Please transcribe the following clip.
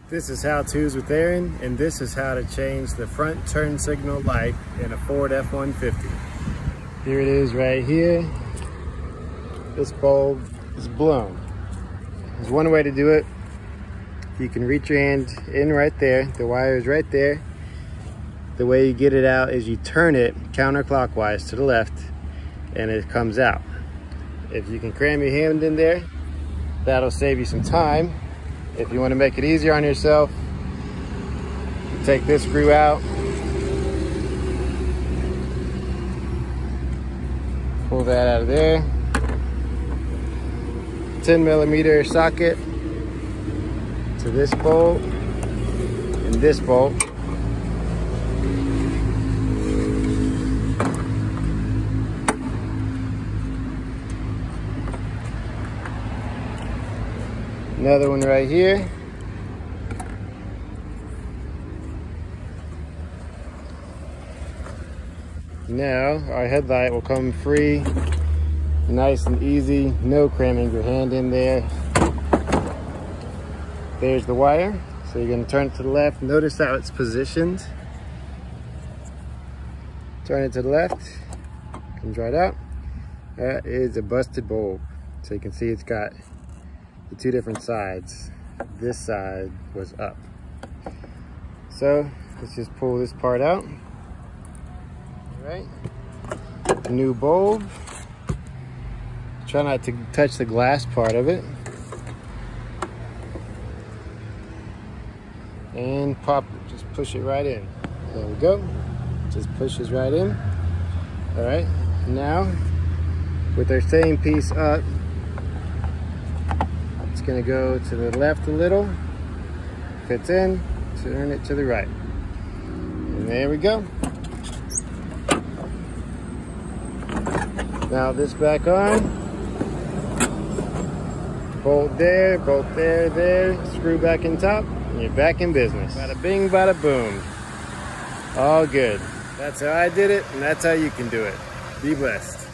This is How-tos with Aaron, and this is how to change the front turn signal light in a Ford F-150. Here it is right here. This bulb is blown. There's one way to do it. You can reach your hand in right there. The wire is right there. The way you get it out is you turn it counterclockwise to the left and it comes out. If you can cram your hand in there, that'll save you some time. If you want to make it easier on yourself, take this screw out, pull that out of there, 10mm socket to this bolt and this bolt. Another one right here. Now our headlight will come free, nice and easy, no cramming your hand in there. There's the wire. So you're going to turn it to the left. Notice how it's positioned. Turn it to the left. Comes right out. That is a busted bulb. So you can see it's got the two different sides. This side was up. So let's just pull this part out. All right. New bulb. Try not to touch the glass part of it. And pop it, just push it right in. There we go. Just pushes right in. All right. Now, with our same piece up, it's gonna go to the left a little, fits in, turn it to the right. And there we go. Now this back on, bolt there, there, screw back in top, and you're back in business. Bada bing, bada boom. All good. That's how I did it, and that's how you can do it. Be blessed.